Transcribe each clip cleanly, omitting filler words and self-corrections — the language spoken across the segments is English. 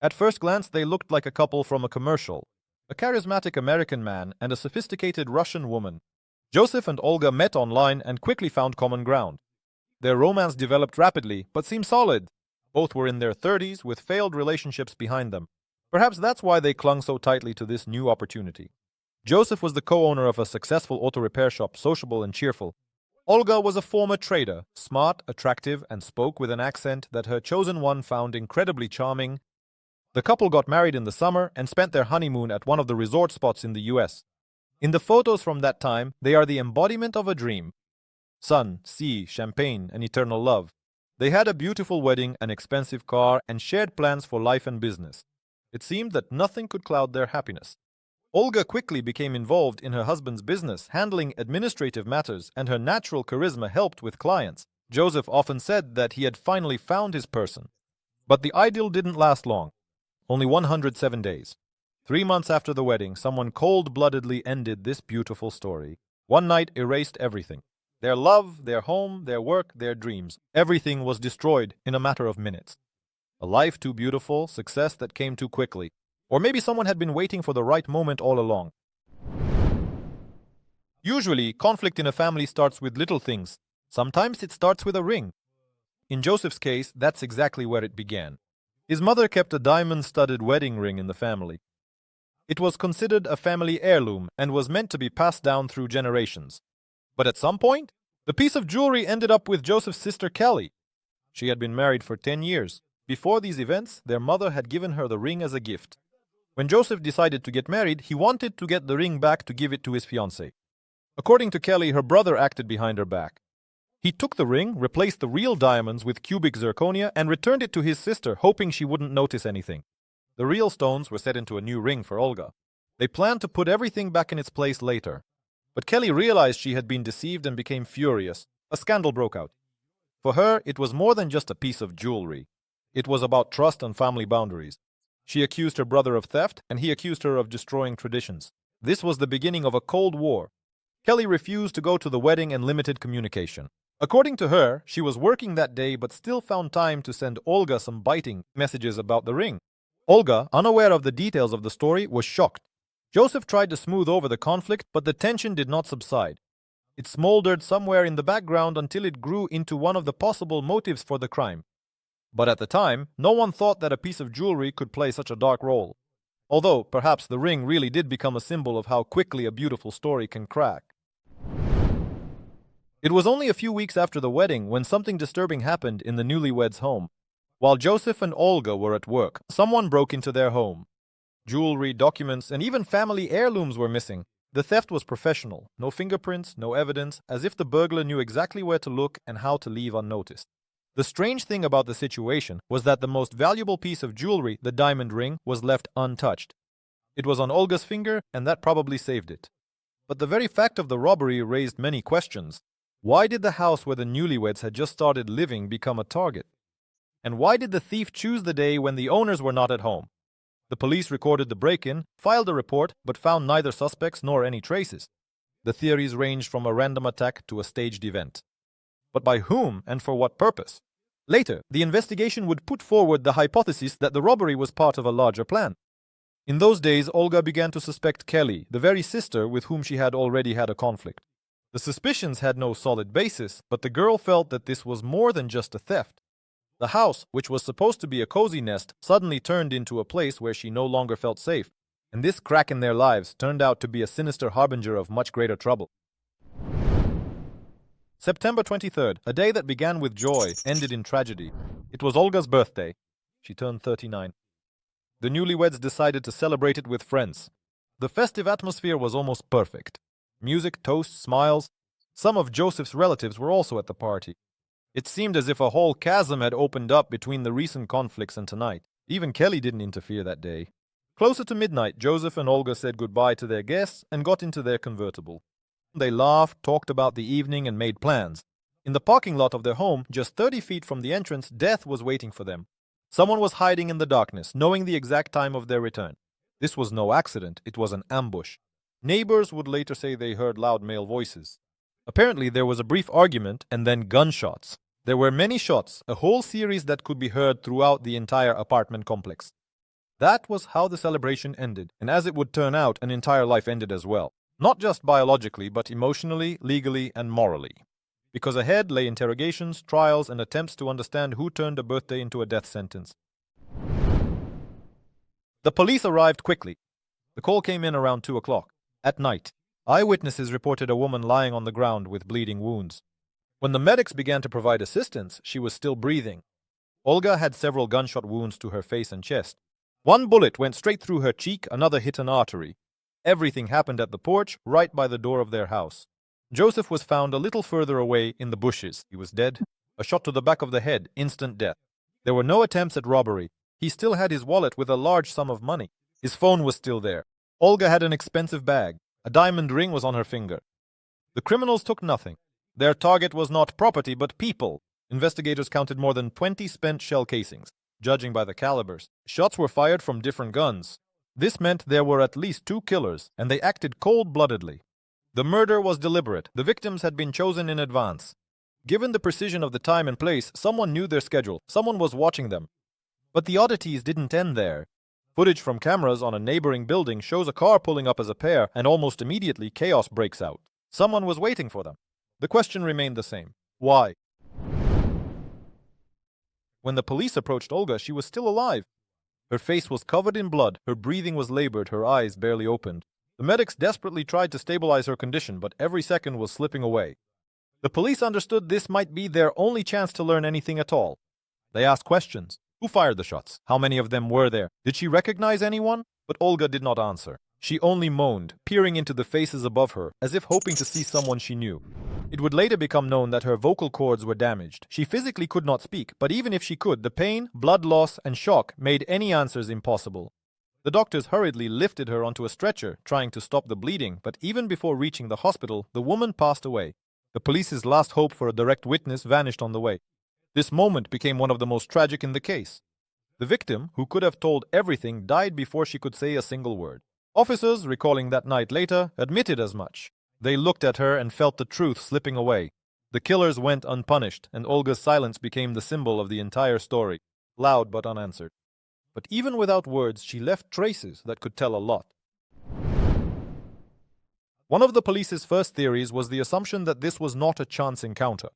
At first glance, they looked like a couple from a commercial. A charismatic American man and a sophisticated Russian woman. Joseph and Olga met online and quickly found common ground. Their romance developed rapidly, but seemed solid. Both were in their 30s with failed relationships behind them. Perhaps that's why they clung so tightly to this new opportunity. Joseph was the co-owner of a successful auto repair shop, sociable and cheerful. Olga was a former trader, smart, attractive, and spoke with an accent that her chosen one found incredibly charming. The couple got married in the summer and spent their honeymoon at one of the resort spots in the US. In the photos from that time, they are the embodiment of a dream. Sun, sea, champagne, and eternal love. They had a beautiful wedding, an expensive car, and shared plans for life and business. It seemed that nothing could cloud their happiness. Olga quickly became involved in her husband's business, handling administrative matters, and her natural charisma helped with clients. Joseph often said that he had finally found his person. But the idyll didn't last long. Only 107 days. 3 months after the wedding, someone cold-bloodedly ended this beautiful story. One night erased everything. Their love, their home, their work, their dreams. Everything was destroyed in a matter of minutes. A life too beautiful, success that came too quickly. Or maybe someone had been waiting for the right moment all along. Usually, conflict in a family starts with little things. Sometimes it starts with a ring. In Joseph's case, that's exactly where it began. His mother kept a diamond-studded wedding ring in the family. It was considered a family heirloom and was meant to be passed down through generations. But at some point, the piece of jewelry ended up with Joseph's sister Kelly. She had been married for 10 years. Before these events, their mother had given her the ring as a gift. When Joseph decided to get married, he wanted to get the ring back to give it to his fiancée. According to Kelly, her brother acted behind her back. He took the ring, replaced the real diamonds with cubic zirconia, and returned it to his sister, hoping she wouldn't notice anything. The real stones were set into a new ring for Olga. They planned to put everything back in its place later. But Kelly realized she had been deceived and became furious. A scandal broke out. For her, it was more than just a piece of jewelry. It was about trust and family boundaries. She accused her brother of theft, and he accused her of destroying traditions. This was the beginning of a Cold War. Kelly refused to go to the wedding and limited communication. According to her, she was working that day but still found time to send Olga some biting messages about the ring. Olga, unaware of the details of the story, was shocked. Joseph tried to smooth over the conflict, but the tension did not subside. It smoldered somewhere in the background until it grew into one of the possible motives for the crime. But at the time, no one thought that a piece of jewelry could play such a dark role. Although, perhaps the ring really did become a symbol of how quickly a beautiful story can crack. It was only a few weeks after the wedding when something disturbing happened in the newlyweds' home. While Joseph and Olga were at work, someone broke into their home. Jewelry, documents, and even family heirlooms were missing. The theft was professional. No fingerprints, no evidence, as if the burglar knew exactly where to look and how to leave unnoticed. The strange thing about the situation was that the most valuable piece of jewelry, the diamond ring, was left untouched. It was on Olga's finger, and that probably saved it. But the very fact of the robbery raised many questions. Why did the house where the newlyweds had just started living become a target? And why did the thief choose the day when the owners were not at home? The police recorded the break-in, filed a report, but found neither suspects nor any traces. The theories ranged from a random attack to a staged event. But by whom and for what purpose? Later, the investigation would put forward the hypothesis that the robbery was part of a larger plan. In those days, Olga began to suspect Kelly, the very sister with whom she had already had a conflict. The suspicions had no solid basis, but the girl felt that this was more than just a theft. The house, which was supposed to be a cozy nest, suddenly turned into a place where she no longer felt safe, and this crack in their lives turned out to be a sinister harbinger of much greater trouble. September 23rd, a day that began with joy, ended in tragedy. It was Olga's birthday. She turned 39. The newlyweds decided to celebrate it with friends. The festive atmosphere was almost perfect. Music, toasts, smiles. Some of Joseph's relatives were also at the party. It seemed as if a whole chasm had opened up between the recent conflicts and tonight. Even Kelly didn't interfere that day. Closer to midnight, Joseph and Olga said goodbye to their guests and got into their convertible. They laughed, talked about the evening, and made plans. In the parking lot of their home, just 30 feet from the entrance, death was waiting for them. Someone was hiding in the darkness, knowing the exact time of their return. This was no accident, it was an ambush. Neighbors would later say they heard loud male voices. Apparently, there was a brief argument and then gunshots. There were many shots, a whole series that could be heard throughout the entire apartment complex. That was how the celebration ended, and as it would turn out, an entire life ended as well. Not just biologically, but emotionally, legally, and morally. Because ahead lay interrogations, trials, and attempts to understand who turned a birthday into a death sentence. The police arrived quickly. The call came in around 2 o'clock. At night, eyewitnesses reported a woman lying on the ground with bleeding wounds. When the medics began to provide assistance, she was still breathing. Olga had several gunshot wounds to her face and chest. One bullet went straight through her cheek, another hit an artery. Everything happened at the porch, right by the door of their house. Joseph was found a little further away in the bushes. He was dead. A shot to the back of the head, instant death. There were no attempts at robbery. He still had his wallet with a large sum of money. His phone was still there. Olga had an expensive bag. A diamond ring was on her finger. The criminals took nothing. Their target was not property, but people. Investigators counted more than 20 spent shell casings, judging by the calibers. Shots were fired from different guns. This meant there were at least 2 killers, and they acted cold-bloodedly. The murder was deliberate. The victims had been chosen in advance. Given the precision of the time and place, someone knew their schedule. Someone was watching them. But the oddities didn't end there. Footage from cameras on a neighboring building shows a car pulling up as a pair, and almost immediately chaos breaks out. Someone was waiting for them. The question remained the same. Why? When the police approached Olga, she was still alive. Her face was covered in blood, her breathing was labored, her eyes barely opened. The medics desperately tried to stabilize her condition, but every second was slipping away. The police understood this might be their only chance to learn anything at all. They asked questions. Who fired the shots? How many of them were there? Did she recognize anyone? But Olga did not answer. She only moaned, peering into the faces above her, as if hoping to see someone she knew. It would later become known that her vocal cords were damaged. She physically could not speak, but even if she could, the pain, blood loss, and shock made any answers impossible. The doctors hurriedly lifted her onto a stretcher, trying to stop the bleeding, but even before reaching the hospital, the woman passed away. The police's last hope for a direct witness vanished on the way. This moment became one of the most tragic in the case. The victim, who could have told everything, died before she could say a single word. Officers, recalling that night later, admitted as much. They looked at her and felt the truth slipping away. The killers went unpunished, and Olga's silence became the symbol of the entire story, loud but unanswered. But even without words, she left traces that could tell a lot. One of the police's first theories was the assumption that this was not a chance encounter.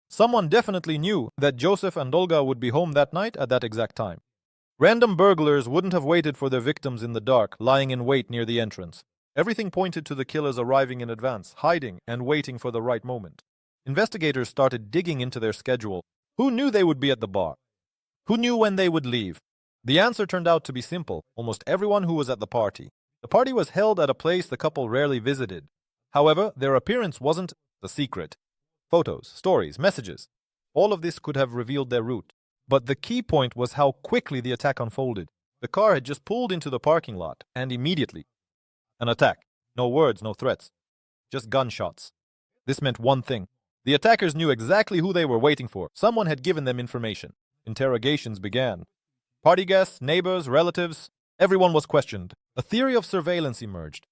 Someone definitely knew that Joseph and Olga would be home that night at that exact time. Random burglars wouldn't have waited for their victims in the dark, lying in wait near the entrance. Everything pointed to the killers arriving in advance, hiding and waiting for the right moment. Investigators started digging into their schedule. Who knew they would be at the bar? Who knew when they would leave? The answer turned out to be simple. Almost everyone who was at the party. The party was held at a place the couple rarely visited. However, their appearance wasn't the secret. Photos, stories, messages. All of this could have revealed their route. But the key point was how quickly the attack unfolded. The car had just pulled into the parking lot, and immediately, an attack. No words, no threats. Just gunshots. This meant one thing. The attackers knew exactly who they were waiting for. Someone had given them information. Interrogations began. Party guests, neighbors, relatives, everyone was questioned. A theory of surveillance emerged.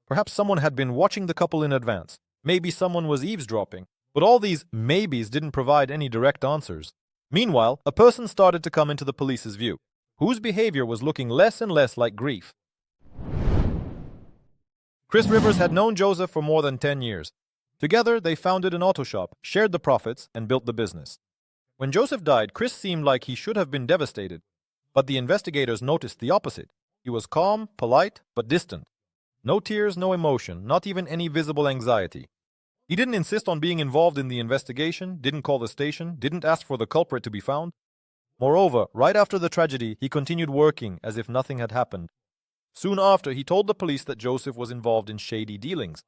Perhaps someone had been watching the couple in advance. Maybe someone was eavesdropping. But all these maybes didn't provide any direct answers. Meanwhile, a person started to come into the police's view, whose behavior was looking less and less like grief. Chris Rivers had known Joseph for more than 10 years. Together, they founded an auto shop, shared the profits, and built the business. When Joseph died, Chris seemed like he should have been devastated. But the investigators noticed the opposite. He was calm, polite, but distant. No tears, no emotion, not even any visible anxiety. He didn't insist on being involved in the investigation, didn't call the station, didn't ask for the culprit to be found. Moreover, right after the tragedy, he continued working as if nothing had happened. Soon after, he told the police that Joseph was involved in shady dealings.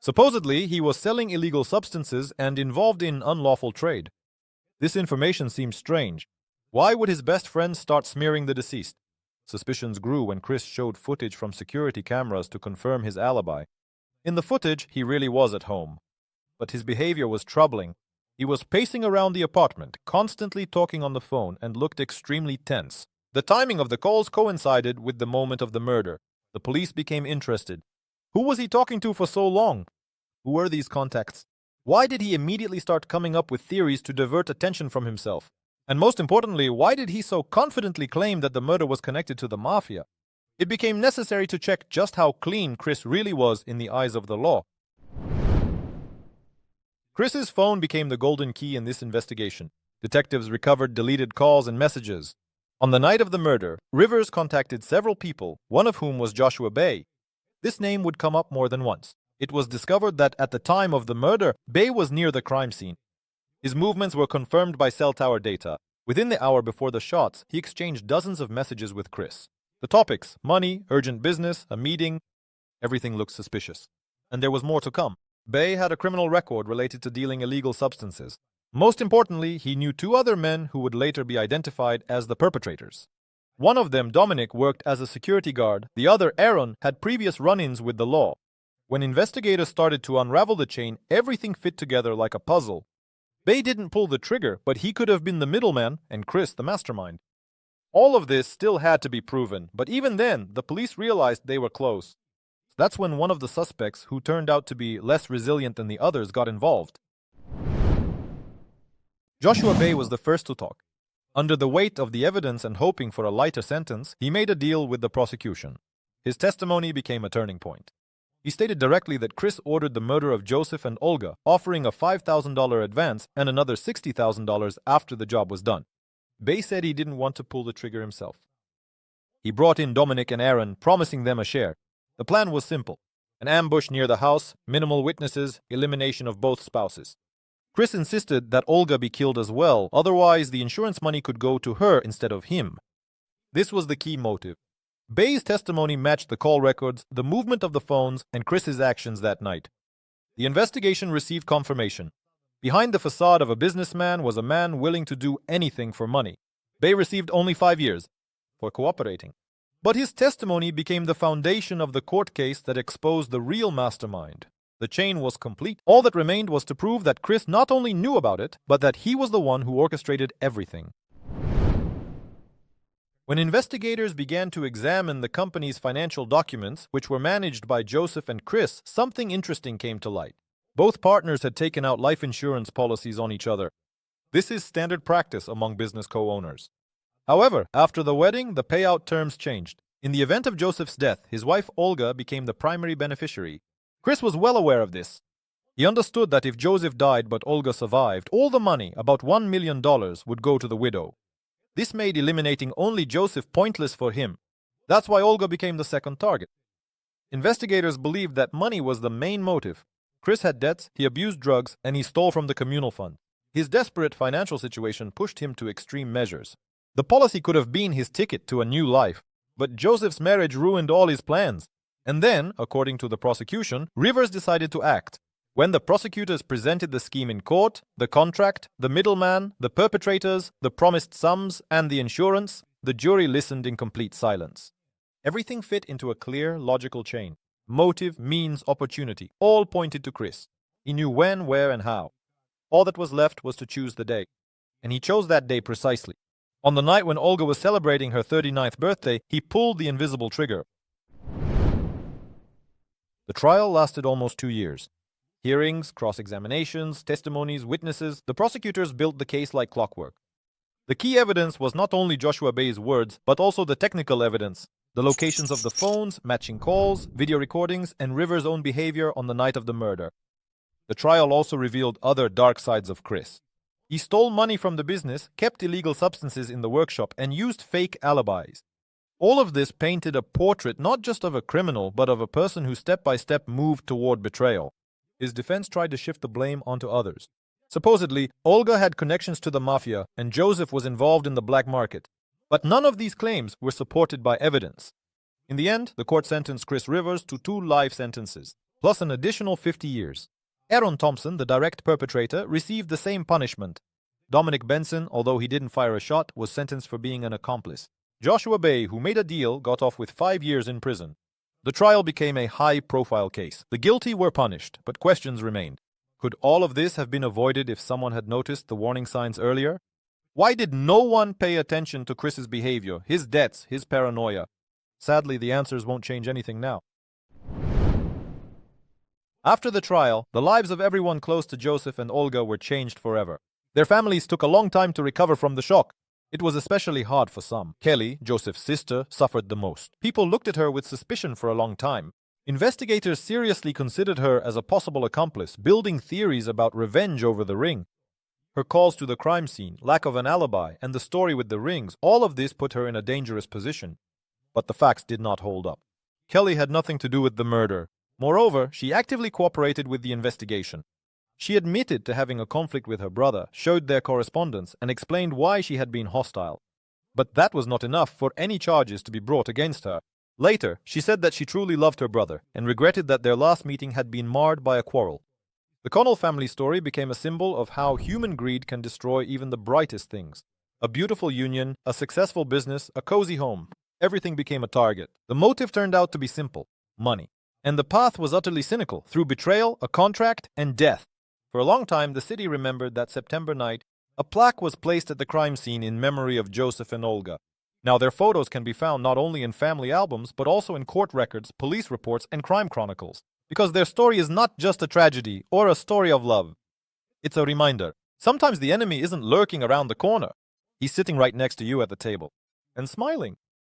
Supposedly, he was selling illegal substances and involved in unlawful trade. This information seemed strange. Why would his best friend start smearing the deceased? Suspicions grew when Chris showed footage from security cameras to confirm his alibi. In the footage, he really was at home. But his behavior was troubling. He was pacing around the apartment, constantly talking on the phone, and looked extremely tense. The timing of the calls coincided with the moment of the murder. The police became interested. Who was he talking to for so long? Who were these contacts? Why did he immediately start coming up with theories to divert attention from himself? And most importantly, why did he so confidently claim that the murder was connected to the mafia? It became necessary to check just how clean Chris really was in the eyes of the law. Chris's phone became the golden key in this investigation. Detectives recovered deleted calls and messages. On the night of the murder, Rivers contacted several people, one of whom was Joshua Bay. This name would come up more than once. It was discovered that at the time of the murder, Bay was near the crime scene. His movements were confirmed by cell tower data. Within the hour before the shots, he exchanged dozens of messages with Chris. The topics: money, urgent business, a meeting. Everything looked suspicious. And there was more to come. Bay had a criminal record related to dealing illegal substances. Most importantly, he knew two other men who would later be identified as the perpetrators. One of them, Dominic, worked as a security guard. The other, Aaron, had previous run-ins with the law. When investigators started to unravel the chain, everything fit together like a puzzle. Bay didn't pull the trigger, but he could have been the middleman and Chris the mastermind. All of this still had to be proven, but even then, the police realized they were close. That's when one of the suspects, who turned out to be less resilient than the others, got involved. Joshua Bay was the first to talk. Under the weight of the evidence and hoping for a lighter sentence, he made a deal with the prosecution. His testimony became a turning point. He stated directly that Chris ordered the murder of Joseph and Olga, offering a $5,000 advance and another $60,000 after the job was done. Bay said he didn't want to pull the trigger himself. He brought in Dominic and Aaron, promising them a share. The plan was simple: an ambush near the house, minimal witnesses, elimination of both spouses. Chris insisted that Olga be killed as well, otherwise the insurance money could go to her instead of him. This was the key motive. Bay's testimony matched the call records, the movement of the phones, and Chris's actions that night. The investigation received confirmation. Behind the facade of a businessman was a man willing to do anything for money. Bay received only 5 years for cooperating. But his testimony became the foundation of the court case that exposed the real mastermind. The chain was complete. All that remained was to prove that Chris not only knew about it, but that he was the one who orchestrated everything. When investigators began to examine the company's financial documents, which were managed by Joseph and Chris, something interesting came to light. Both partners had taken out life insurance policies on each other. This is standard practice among business co-owners. However, after the wedding, the payout terms changed. In the event of Joseph's death, his wife Olga became the primary beneficiary. Chris was well aware of this. He understood that if Joseph died but Olga survived, all the money, about $1 million, would go to the widow. This made eliminating only Joseph pointless for him. That's why Olga became the second target. Investigators believed that money was the main motive. Chris had debts, he abused drugs, and he stole from the communal fund. His desperate financial situation pushed him to extreme measures. The policy could have been his ticket to a new life, but Joseph's marriage ruined all his plans. And then, according to the prosecution, Rivers decided to act. When the prosecutors presented the scheme in court, the contract, the middleman, the perpetrators, the promised sums, and the insurance, the jury listened in complete silence. Everything fit into a clear, logical chain. Motive, means, opportunity, all pointed to Chris. He knew when, where, and how. All that was left was to choose the day. And he chose that day precisely. On the night when Olga was celebrating her 39th birthday, he pulled the invisible trigger. The trial lasted almost 2 years. Hearings, cross-examinations, testimonies, witnesses, the prosecutors built the case like clockwork. The key evidence was not only Joshua Bay's words, but also the technical evidence, the locations of the phones, matching calls, video recordings, and Rivers' own behavior on the night of the murder. The trial also revealed other dark sides of Chris. He stole money from the business, kept illegal substances in the workshop, and used fake alibis. All of this painted a portrait not just of a criminal, but of a person who step by step moved toward betrayal. His defense tried to shift the blame onto others. Supposedly, Olga had connections to the mafia, and Joseph was involved in the black market. But none of these claims were supported by evidence. In the end, the court sentenced Chris Rivers to 2 life sentences, plus an additional 50 years. Aaron Thompson, the direct perpetrator, received the same punishment. Dominic Benson, although he didn't fire a shot, was sentenced for being an accomplice. Joshua Bay, who made a deal, got off with 5 years in prison. The trial became a high-profile case. The guilty were punished, but questions remained. Could all of this have been avoided if someone had noticed the warning signs earlier? Why did no one pay attention to Chris's behavior, his debts, his paranoia? Sadly, the answers won't change anything now. After the trial, the lives of everyone close to Joseph and Olga were changed forever. Their families took a long time to recover from the shock. It was especially hard for some. Kelly, Joseph's sister, suffered the most. People looked at her with suspicion for a long time. Investigators seriously considered her as a possible accomplice, building theories about revenge over the ring. Her calls to the crime scene, lack of an alibi, and the story with the rings, all of this put her in a dangerous position. But the facts did not hold up. Kelly had nothing to do with the murder. Moreover, she actively cooperated with the investigation. She admitted to having a conflict with her brother, showed their correspondence, and explained why she had been hostile. But that was not enough for any charges to be brought against her. Later, she said that she truly loved her brother and regretted that their last meeting had been marred by a quarrel. The Connell family story became a symbol of how human greed can destroy even the brightest things. A beautiful union, a successful business, a cozy home. Everything became a target. The motive turned out to be simple: money. And the path was utterly cynical, through betrayal, a contract, and death. For a long time, the city remembered that September night. A plaque was placed at the crime scene in memory of Joseph and Olga. Now, their photos can be found not only in family albums, but also in court records, police reports, and crime chronicles. Because their story is not just a tragedy or a story of love. It's a reminder. Sometimes the enemy isn't lurking around the corner. He's sitting right next to you at the table and smiling.